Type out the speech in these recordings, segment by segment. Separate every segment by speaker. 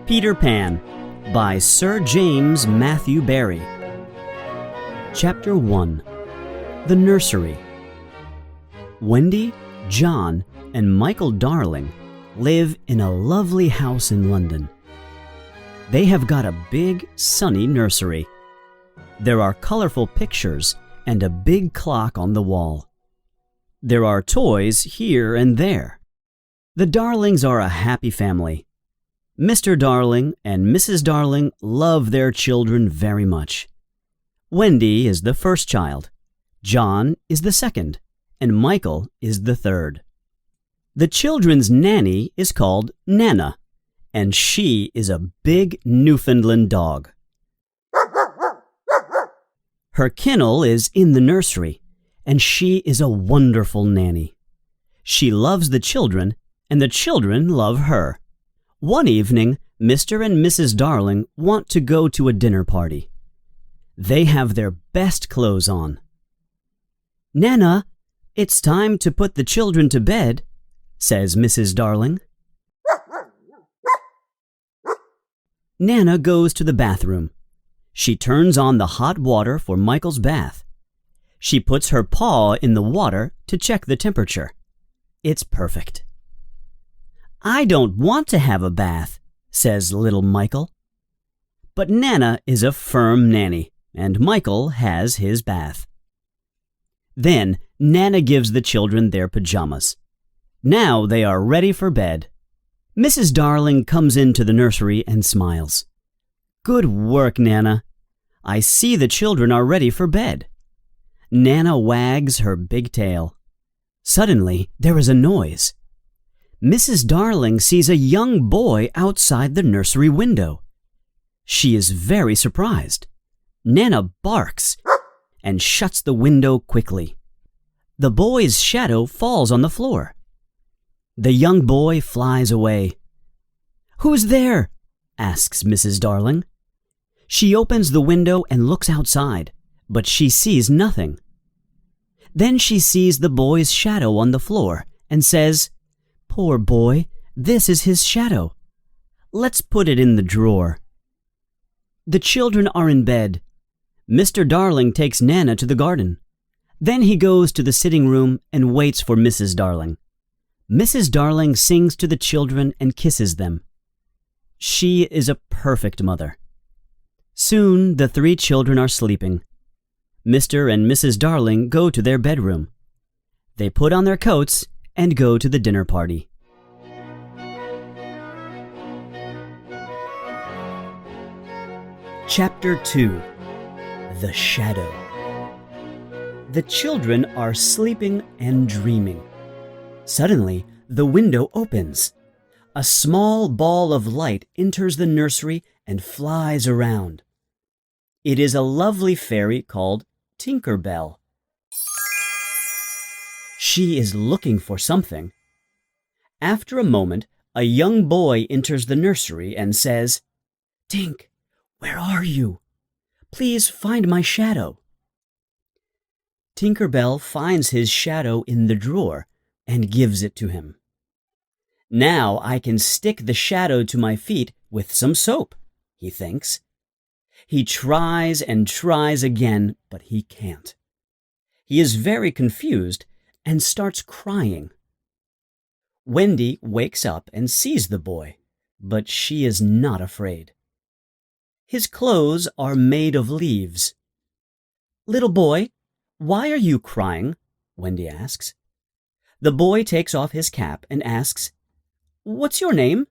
Speaker 1: Peter Pan by Sir James Matthew Barrie. Chapter 1. The Nursery. Wendy, John, and Michael Darling live in a lovely house in London. They have got a big, sunny nursery. There are colorful pictures and a big clock on the wall. There are toys here and there. The Darlings are a happy family. Mr. Darling and Mrs. Darling love their children very much. Wendy is the first child, John is the second, and Michael is the third. The children's nanny is called Nana, and she is a big Newfoundland dog. Her kennel is in the nursery, and she is a wonderful nanny. She loves the children, and the children love her. One evening, Mr. and Mrs. Darling want to go to a dinner party. They have their best clothes on. "Nana, it's time to put the children to bed," says Mrs. Darling. Nana goes to the bathroom. She turns on the hot water for Michael's bath. She puts her paw in the water to check the temperature. It's perfect. "I don't want to have a bath," says little Michael. But Nana is a firm nanny, and Michael has his bath. Then Nana gives the children their pajamas. Now they are ready for bed. Mrs. Darling comes into the nursery and smiles. "Good work, Nana. I see the children are ready for bed." Nana wags her big tail. Suddenly, there is a noise. Mrs. Darling sees a young boy outside the nursery window. She is very surprised. Nana barks and shuts the window quickly. The boy's shadow falls on the floor. The young boy flies away. "Who's there?" asks Mrs. Darling. She opens the window and looks outside, but she sees nothing. Then she sees the boy's shadow on the floor and says, "Poor boy, this is his shadow. Let's put it in the drawer." The children are in bed. Mr. Darling takes Nana to the garden. Then he goes to the sitting room and waits for Mrs. Darling. Mrs. Darling sings to the children and kisses them. She is a perfect mother. Soon the three children are sleeping. Mr. and Mrs. Darling go to their bedroom. They put on their coats and go to the dinner party. Chapter 2. The Shadow. The children are sleeping and dreaming. Suddenly, the window opens. A small ball of light enters the nursery and flies around. It is a lovely fairy called Tinker Bell. She is looking for something. After a moment, a young boy enters the nursery and says, "Tink, where are you? Please find my shadow." Tinker Bell finds his shadow in the drawer and gives it to him. "Now I can stick the shadow to my feet with some soap," he thinks. He tries and tries again, but he can't. He is very confused and starts crying. Wendy wakes up and sees the boy, but she is not afraid. His clothes are made of leaves. "Little boy, why are you crying?" Wendy asks. The boy takes off his cap and asks, "What's your name?"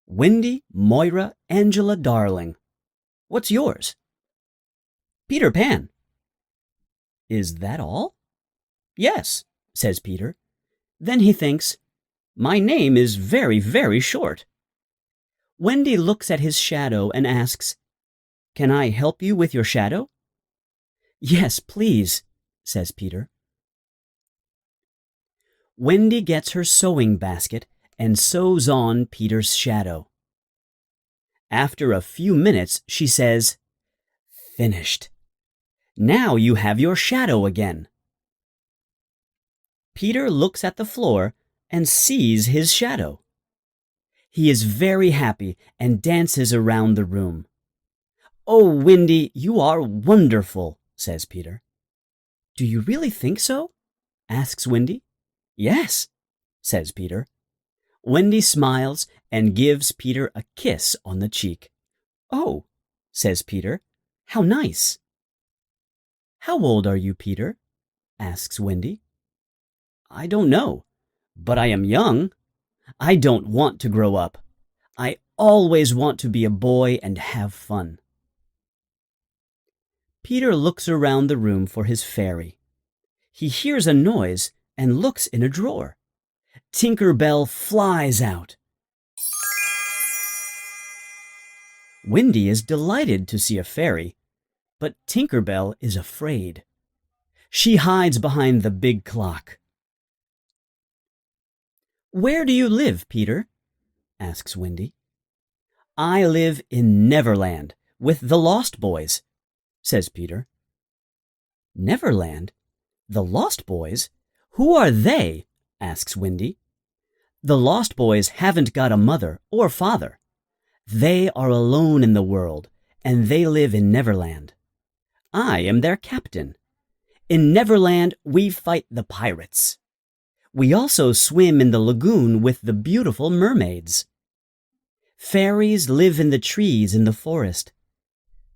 Speaker 1: "Wendy Moira Angela Darling. What's yours?" "Peter Pan." "Is that all?" "Yes," says Peter. Then he thinks, "My name is very, very short." Wendy looks at his shadow and asks, "Can I help you with your shadow?" "Yes, please," says Peter. Wendy gets her sewing basket and sews on Peter's shadow. After a few minutes, she says, "Finished. Now you have your shadow again." Peter looks at the floor and sees his shadow. He is very happy and dances around the room. "Oh, Wendy, you are wonderful," says Peter. "Do you really think so?" asks Wendy. "Yes," says Peter. Wendy smiles and gives Peter a kiss on the cheek. "Oh," says Peter, "how nice." "How old are you, Peter?" asks Wendy. "I don't know, but I am young. I don't want to grow up. I always want to be a boy and have fun." Peter looks around the room for his fairy. He hears a noise and looks in a drawer. Tinker Bell flies out. Wendy is delighted to see a fairy, but Tinker Bell is afraid. She hides behind the big clock. "Where do you live, Peter?" asks Wendy. "I live in Neverland with the Lost Boys," says Peter. "Neverland? The Lost Boys? Who are they?" asks Wendy. "The Lost Boys haven't got a mother or father. They are alone in the world, and they live in Neverland. I am their captain. In Neverland, we fight the pirates. We also swim in the lagoon with the beautiful mermaids. Fairies live in the trees in the forest.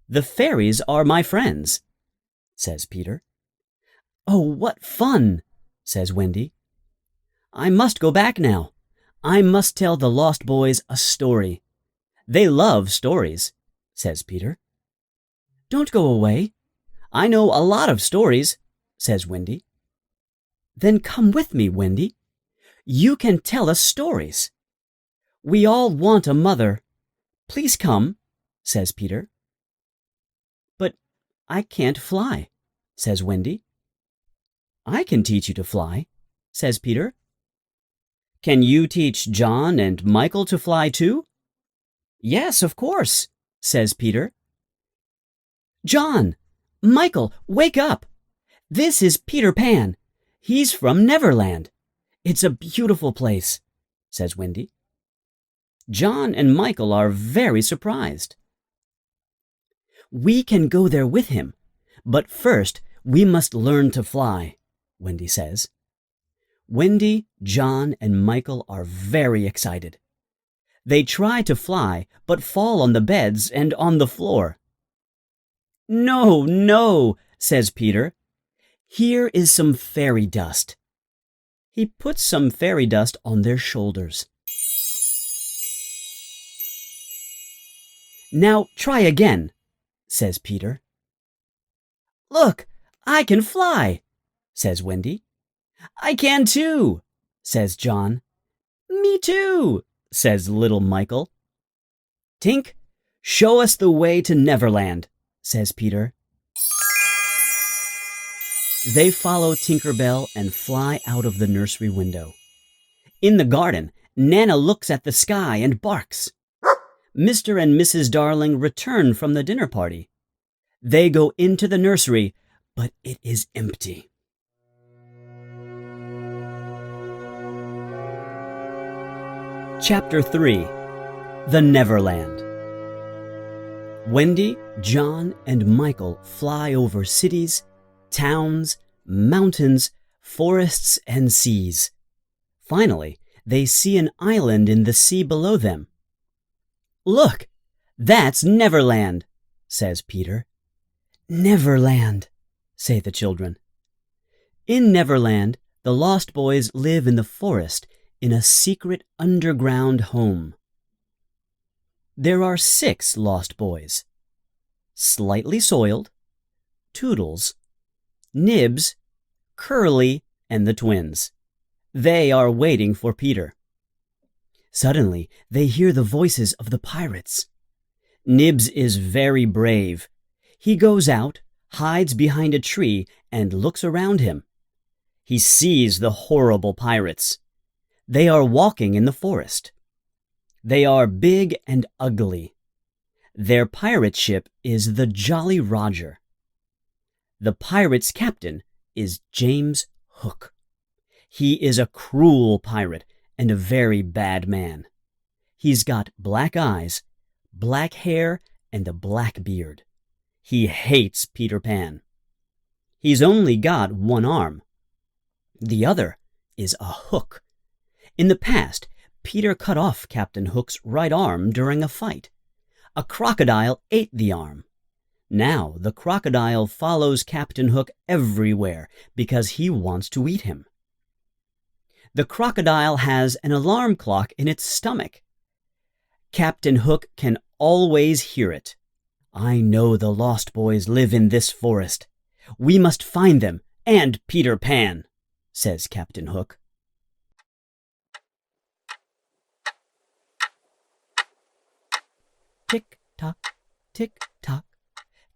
Speaker 1: The fairies are my friends," says Peter. "Oh, what fun," says Wendy. "I must go back now. I must tell the Lost Boys a story. They love stories," says Peter. "Don't go away. I know a lot of stories," says Wendy. "Then come with me, Wendy. You can tell us stories. We all want a mother. Please come," says Peter. "But I can't fly," says Wendy. "I can teach you to fly," says Peter. "Can you teach John and Michael to fly too?" "Yes, of course," says Peter. "John, Michael, wake up. This is Peter Pan. He's from Neverland. It's a beautiful place," says Wendy. John and Michael are very surprised. "We can go there with him, but first we must learn to fly," Wendy says. Wendy, John, and Michael are very excited. They try to fly, but fall on the beds and on the floor. "No, no," says Peter. "Here is some fairy dust." He puts some fairy dust on their shoulders. "Now try again," says Peter. "Look, I can fly," says Wendy. "I can too," says John. "Me too," says little Michael. "Tink, show us the way to Neverland," says Peter. They follow Tinker Bell and fly out of the nursery window. In the garden, Nana looks at the sky and barks. Mr. and Mrs. Darling return from the dinner party. They go into the nursery, but it is empty. Chapter 3. The Neverland. Wendy, John, and Michael fly over cities, towns, mountains, forests, and seas. Finally, they see an island in the sea below them. "Look, that's Neverland," says Peter. "Neverland," say the children. In Neverland, the Lost Boys live in the forest in a secret underground home. There are 6 Lost Boys: Slightly Soiled, Toodles, Nibs, Curly, and the twins. They are waiting for Peter. Suddenly, they hear the voices of the pirates. Nibs is very brave. He goes out, hides behind a tree, and looks around him. He sees the horrible pirates. They are walking in the forest. They are big and ugly. Their pirate ship is the Jolly Roger. The pirate's captain is James Hook. He is a cruel pirate and a very bad man. He's got black eyes, black hair, and a black beard. He hates Peter Pan. He's only got one arm. The other is a hook. In the past, Peter cut off Captain Hook's right arm during a fight. A crocodile ate the arm. Now the crocodile follows Captain Hook everywhere because he wants to eat him. The crocodile has an alarm clock in its stomach. Captain Hook can always hear it. I know the Lost Boys live in this forest. We must find them and Peter Pan, says Captain Hook. Tick-tock, tick-tock.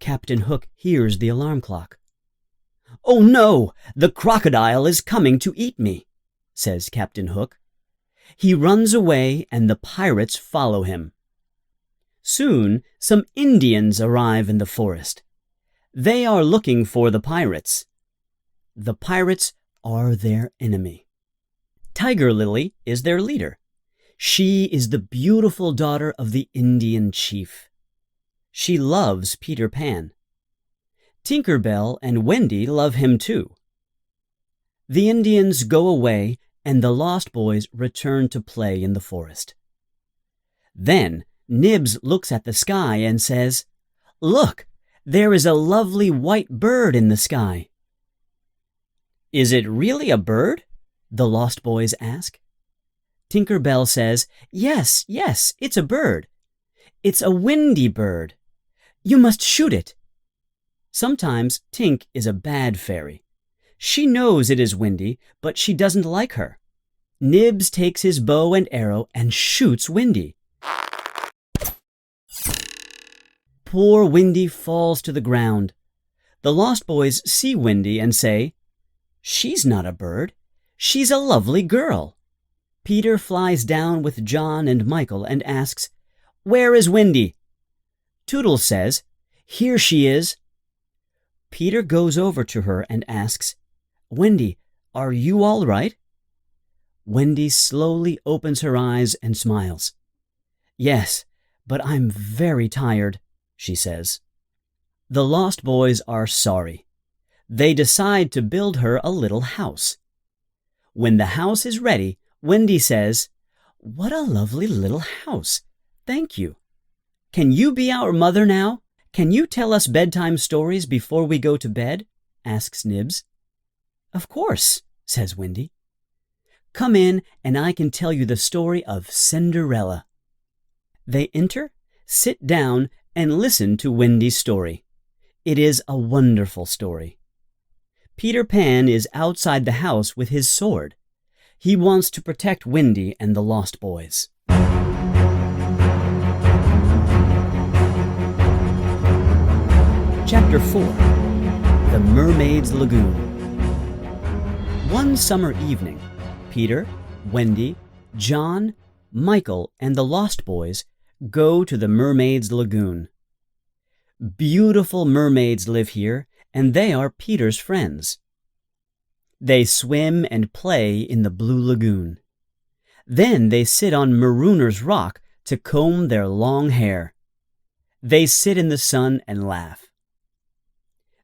Speaker 1: Captain Hook hears the alarm clock. Oh no! The crocodile is coming to eat me, says Captain Hook. He runs away and the pirates follow him. Soon, some Indians arrive in the forest. They are looking for the pirates. The pirates are their enemy. Tiger Lily is their leader. She is the beautiful daughter of the Indian chief. She loves Peter Pan. Tinker Bell and Wendy love him too. The Indians go away and the Lost Boys return to play in the forest. Then Nibs looks at the sky and says, "Look, there is a lovely white bird in the sky." "Is it really a bird?" the Lost Boys ask. Tinker Bell says, Yes, it's a bird. It's a windy bird. You must shoot it." Sometimes Tink is a bad fairy. She knows it is Windy, but she doesn't like her. Nibs takes his bow and arrow and shoots Windy. Poor Windy falls to the ground. The Lost Boys see Windy and say, "She's not a bird. She's a lovely girl." Peter flies down with John and Michael and asks, "Where is Windy?" Toodles says, "Here she is." Peter goes over to her and asks, "Wendy, are you all right?" Wendy slowly opens her eyes and smiles. "Yes, but I'm very tired," she says. The Lost Boys are sorry. They decide to build her a little house. When the house is ready, Wendy says, "What a lovely little house. Thank you. Can you be our mother now? Can you tell us bedtime stories before we go to bed?" asks Nibs. "Of course," says Wendy. "Come in and I can tell you the story of Cinderella." They enter, sit down, and listen to Wendy's story. It is a wonderful story. Peter Pan is outside the house with his sword. He wants to protect Wendy and the Lost Boys. Chapter 4. The Mermaid's Lagoon. One summer evening, Peter, Wendy, John, Michael, and the Lost Boys go to the Mermaid's Lagoon. Beautiful mermaids live here, and they are Peter's friends. They swim and play in the blue lagoon. Then they sit on Marooner's Rock to comb their long hair. They sit in the sun and laugh.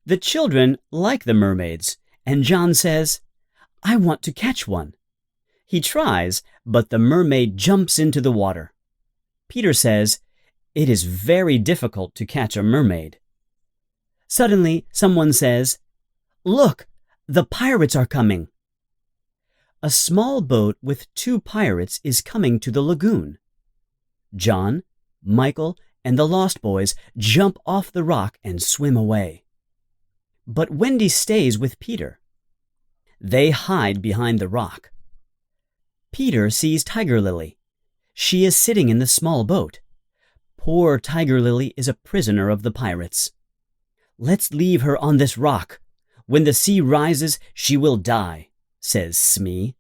Speaker 1: The children like the mermaids, and John says, "I want to catch one." He tries, but the mermaid jumps into the water. Peter says, "It is very difficult to catch a mermaid." Suddenly, someone says, "Look, the pirates are coming." A small boat with 2 pirates is coming to the lagoon. John, Michael, and the Lost Boys jump off the rock and swim away. But Wendy stays with Peter. They hide behind the rock. Peter sees Tiger Lily. She is sitting in the small boat. Poor Tiger Lily is a prisoner of the pirates. "Let's leave her on this rock. When the sea rises, she will die," says Smee.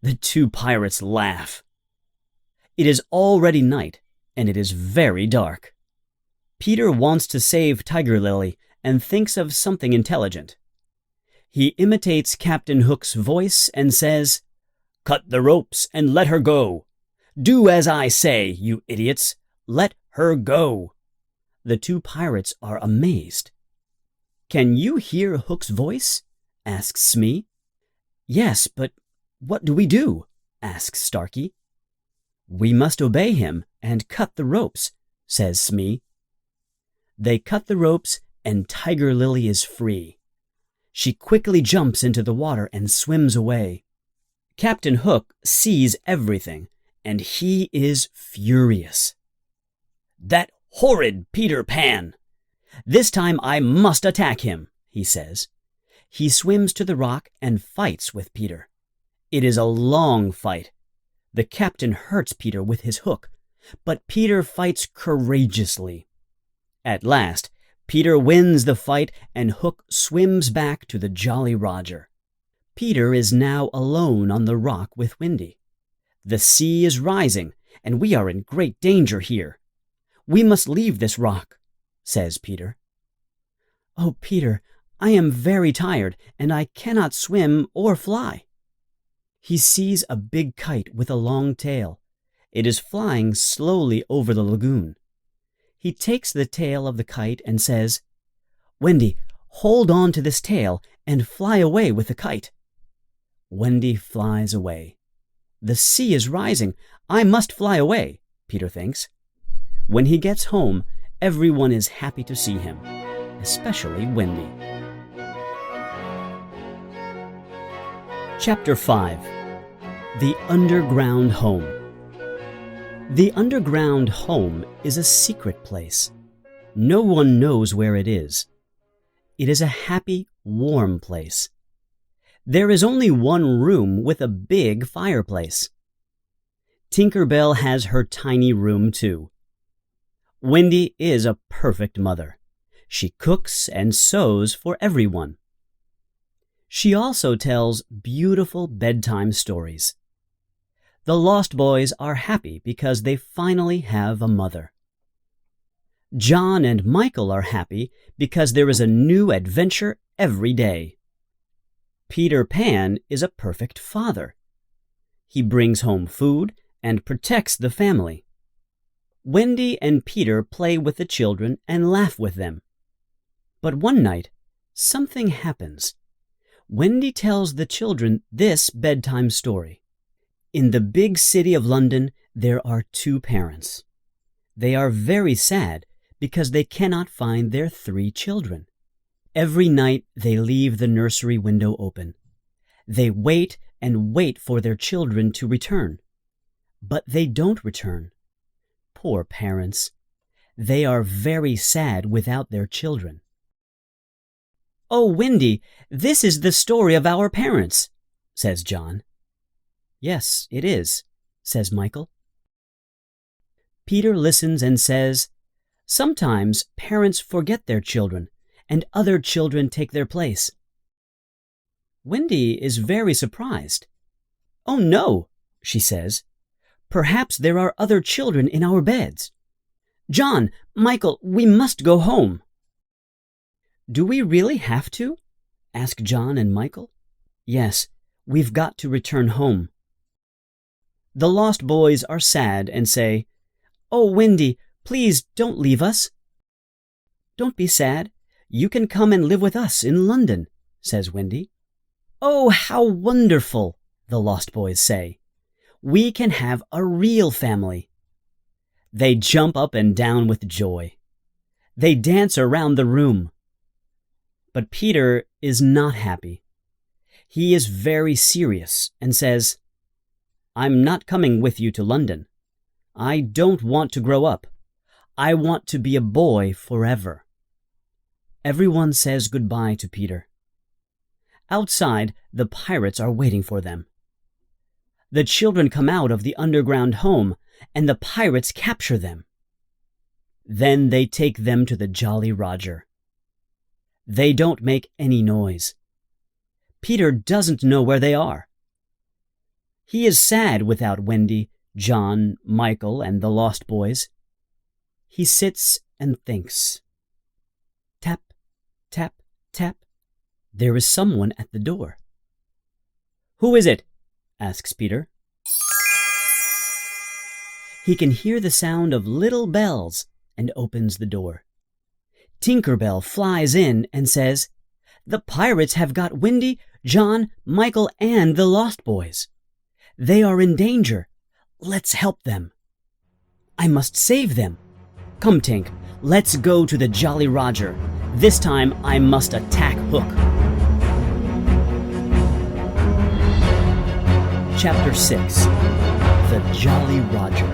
Speaker 1: The 2 pirates laugh. It is already night, and it is very dark. Peter wants to save Tiger Lily and thinks of something intelligent. He imitates Captain Hook's voice and says, "Cut the ropes and let her go. "Do as I say, you idiots! Let her go!" The two pirates are amazed. "Can you hear Hook's voice?" asks Smee. "Yes, but what do we do?" asks Starkey. "We must obey him and cut the ropes," says Smee. They cut the ropes and Tiger Lily is free. She quickly jumps into the water and swims away. Captain Hook sees everything, and he is furious. "That horrid Peter Pan! This time I must attack him," he says. He swims to the rock and fights with Peter. It is a long fight. The captain hurts Peter with his hook, but Peter fights courageously. At last, Peter wins the fight and Hook swims back to the Jolly Roger. Peter is now alone on the rock with Wendy. The sea is rising, and we are in great danger here. "We must leave this rock," says Peter. "Oh, Peter, I am very tired, and I cannot swim or fly." He sees a big kite with a long tail. It is flying slowly over the lagoon. He takes the tail of the kite and says, "Wendy, hold on to this tail and fly away with the kite." Wendy flies away. The sea is rising. I must fly away, Peter thinks. When he gets home, everyone is happy to see him, especially Wendy. Chapter 5. The Underground Home. The underground home is a secret place. No one knows where it is. It is a happy, warm place. There is only one room with a big fireplace. Tinker Bell has her tiny room too. Wendy is a perfect mother. She cooks and sews for everyone. She also tells beautiful bedtime stories. The Lost Boys are happy because they finally have a mother. John and Michael are happy because there is a new adventure every day. Peter Pan is a perfect father. He brings home food and protects the family. Wendy and Peter play with the children and laugh with them. But one night, something happens. Wendy tells the children this bedtime story. In the big city of London, there are two parents. They are very sad because they cannot find their 3 children. Every night they leave the nursery window open. They wait and wait for their children to return. But they don't return. Poor parents. They are very sad without their children. "Oh, Wendy, this is the story of our parents," says John. "Yes, it is," says Michael. Peter listens and says, "Sometimes parents forget their children, and other children take their place." Wendy is very surprised. "Oh no," she says. "Perhaps there are other children in our beds. John, Michael, we must go home." "Do we really have to?" ask John and Michael. "Yes, we've got to return home." The Lost Boys are sad and say, "Oh, Wendy, please don't leave us." "Don't be sad. You can come and live with us in London," says Wendy. "Oh, how wonderful," the Lost Boys say. "We can have a real family." They jump up and down with joy. They dance around the room. But Peter is not happy. He is very serious and says, "I'm not coming with you to London. I don't want to grow up. I want to be a boy forever." Everyone says goodbye to Peter. Outside, the pirates are waiting for them. The children come out of the underground home, and the pirates capture them. Then they take them to the Jolly Roger. They don't make any noise. Peter doesn't know where they are. He is sad without Wendy, John, Michael, and the Lost Boys. He sits and thinks. Tap, tap, tap. There is someone at the door. "Who is it?" asks Peter. He can hear the sound of little bells and opens the door. Tinker Bell flies in and says, "The pirates have got Wendy, John, Michael, and the Lost Boys. They are in danger. Let's help them. I must save them. Come, Tink, let's go to the Jolly Roger. This time I must attack Hook." Chapter 6. The Jolly Roger.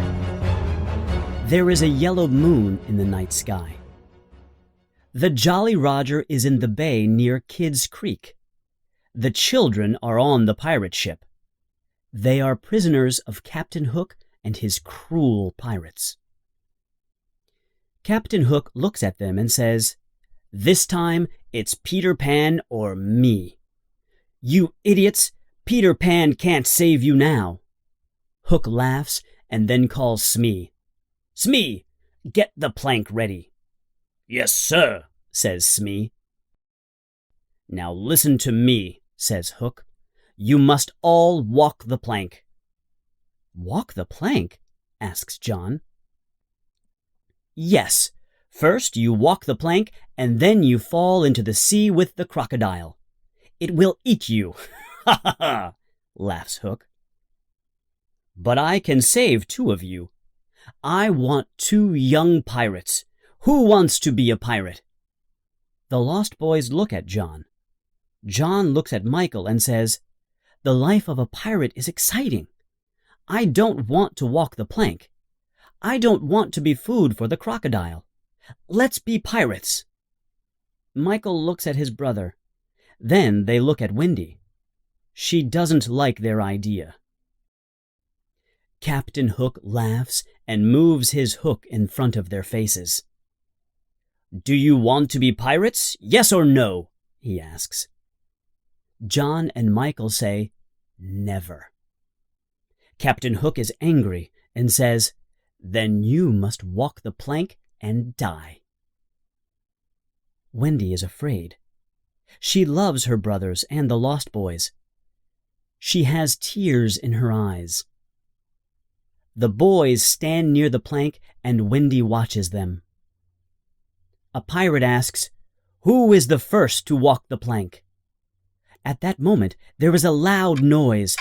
Speaker 1: There is a yellow moon in the night sky. The Jolly Roger is in the bay near Kidd's Creek. The children are on the pirate ship. They are prisoners of Captain Hook and his cruel pirates. Captain Hook looks at them and says, "This time it's Peter Pan or me. You idiots, Peter Pan can't save you now." Hook laughs and then calls Smee. "Smee, get the plank ready." "Yes, sir," says Smee. "Now listen to me," says Hook. "You must all walk the plank." "Walk the plank?" asks John. "Yes. First you walk the plank, and then you fall into the sea with the crocodile. It will eat you." "Ha ha ha," laughs Hook. "But I can save 2 of you. I want 2 young pirates. Who wants to be a pirate?" The Lost Boys look at John. John looks at Michael and says, "The life of a pirate is exciting. I don't want to walk the plank. I don't want to be food for the crocodile. Let's be pirates." Michael looks at his brother. Then they look at Wendy. She doesn't like their idea. Captain Hook laughs and moves his hook in front of their faces. "Do you want to be pirates, yes or no?" he asks. John and Michael say, "Never." Captain Hook is angry and says, "Then you must walk the plank and die." Wendy is afraid. She loves her brothers and the Lost Boys. She has tears in her eyes. The boys stand near the plank and Wendy watches them. A pirate asks, "Who is the first to walk the plank?" At that moment, there is a loud noise.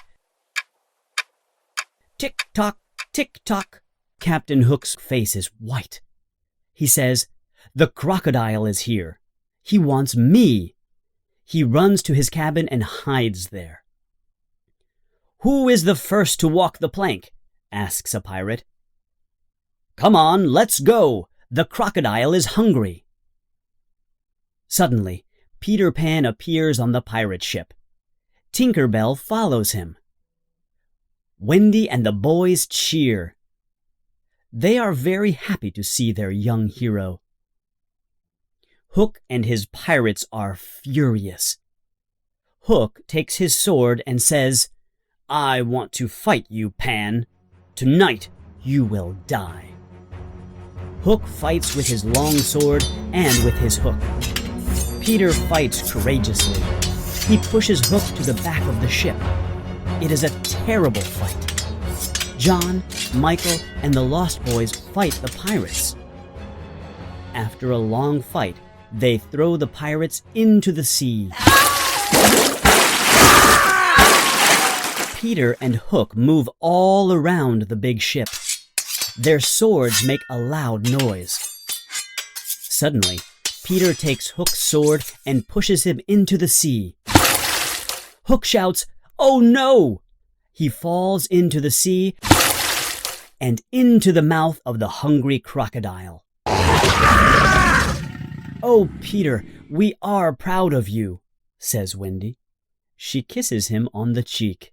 Speaker 1: Tick-tock, tick-tock. Captain Hook's face is white. He says, "The crocodile is here. He wants me." He runs to his cabin and hides there. "Who is the first to walk the plank?" asks a pirate. "Come on, let's go. The crocodile is hungry." Suddenly, Peter Pan appears on the pirate ship. Tinker Bell follows him. Wendy and the boys cheer. They are very happy to see their young hero. Hook and his pirates are furious. Hook takes his sword and says, "I want to fight you, Pan. Tonight you will die." Hook fights with his long sword and with his hook. Peter fights courageously. He pushes Hook to the back of the ship. It is a terrible fight. John, Michael, and the Lost Boys fight the pirates. After a long fight, they throw the pirates into the sea. Peter and Hook move all around the big ship. Their swords make a loud noise. Suddenly, Peter takes Hook's sword and pushes him into the sea. Hook shouts, "Oh no!" He falls into the sea and into the mouth of the hungry crocodile. "Oh, Peter, we are proud of you," says Wendy. She kisses him on the cheek.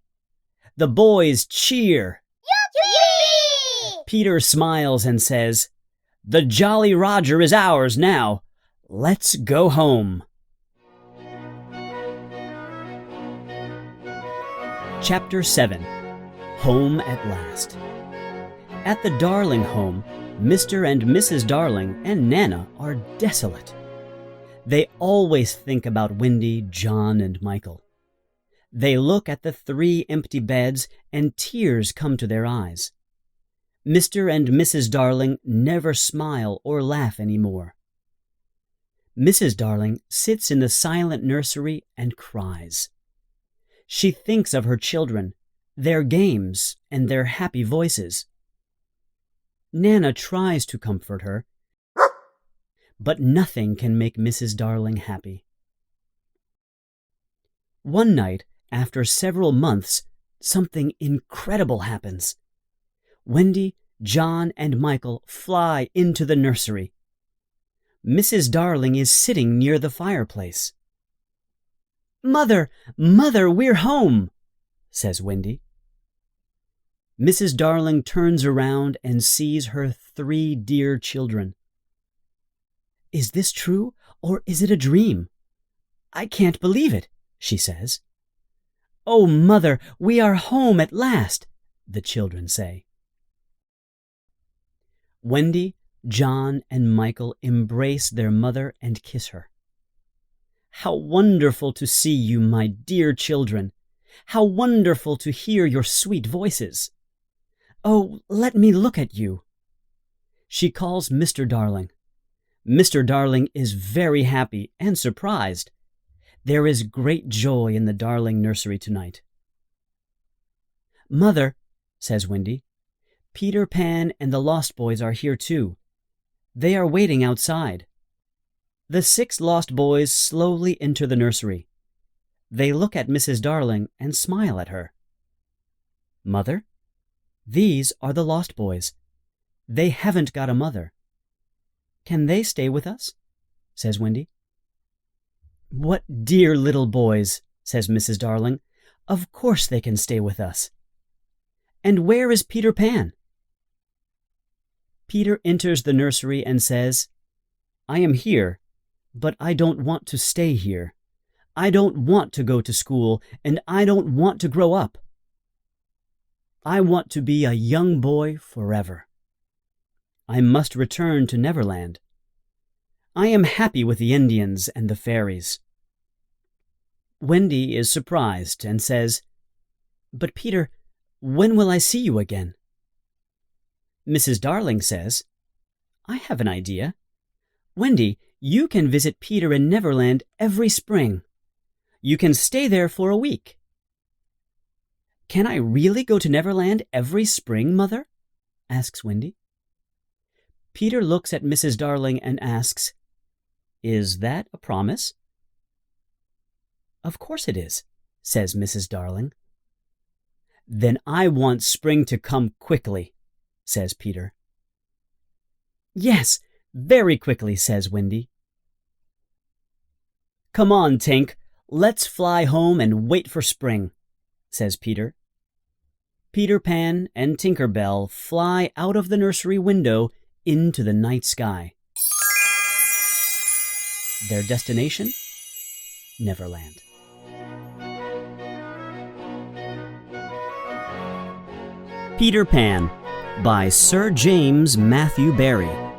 Speaker 1: The boys cheer. Yippee! Peter smiles and says, "The Jolly Roger is ours now. Let's go home." Chapter 7. Home at Last. At the Darling home, Mr. and Mrs. Darling and Nana are desolate. They always think about Wendy, John, and Michael. They look at the 3 empty beds and tears come to their eyes. Mr. and Mrs. Darling never smile or laugh any more. Mrs. Darling sits in the silent nursery and cries. She thinks of her children, their games, and their happy voices. Nana tries to comfort her, but nothing can make Mrs. Darling happy. One night, after several months, something incredible happens. Wendy, John, and Michael fly into the nursery. Mrs. Darling is sitting near the fireplace. "Mother, Mother, we're home," says Wendy. Mrs. Darling turns around and sees her 3 dear children. "Is this true, or is it a dream? I can't believe it," she says. "Oh, Mother, we are home at last," the children say. Wendy, John, and Michael embrace their mother and kiss her. "How wonderful to see you, my dear children! How wonderful to hear your sweet voices! Oh, let me look at you." She calls Mr. Darling. Mr. Darling is very happy and surprised. There is great joy in the Darling nursery tonight. "Mother," says Wendy, "Peter Pan and the Lost Boys are here too. They are waiting outside." The 6 lost boys slowly enter the nursery. They look at Mrs. Darling and smile at her. "Mother, these are the lost boys. They haven't got a mother. Can they stay with us?" says Wendy. "What dear little boys," says Mrs. Darling. "Of course they can stay with us. And where is Peter Pan?" Peter enters the nursery and says, "I am here, but I don't want to stay here. I don't want to go to school, and I don't want to grow up. I want to be a young boy forever. I must return to Neverland. I am happy with the Indians and the fairies." Wendy is surprised and says, "But Peter, when will I see you again?" Mrs. Darling says, "I have an idea. Wendy, you can visit Peter in Neverland every spring. You can stay there for a week." "Can I really go to Neverland every spring, Mother?" asks Wendy. Peter looks at Mrs. Darling and asks, "Is that a promise?" "Of course it is," says Mrs. Darling. "Then I want spring to come quickly," says Peter. "Yes, very quickly," says Wendy. "Come on, Tink, let's fly home and wait for spring," says Peter. Peter Pan and Tinker Bell fly out of the nursery window into the night sky. Their destination? Neverland. Peter Pan by Sir James Matthew Barrie.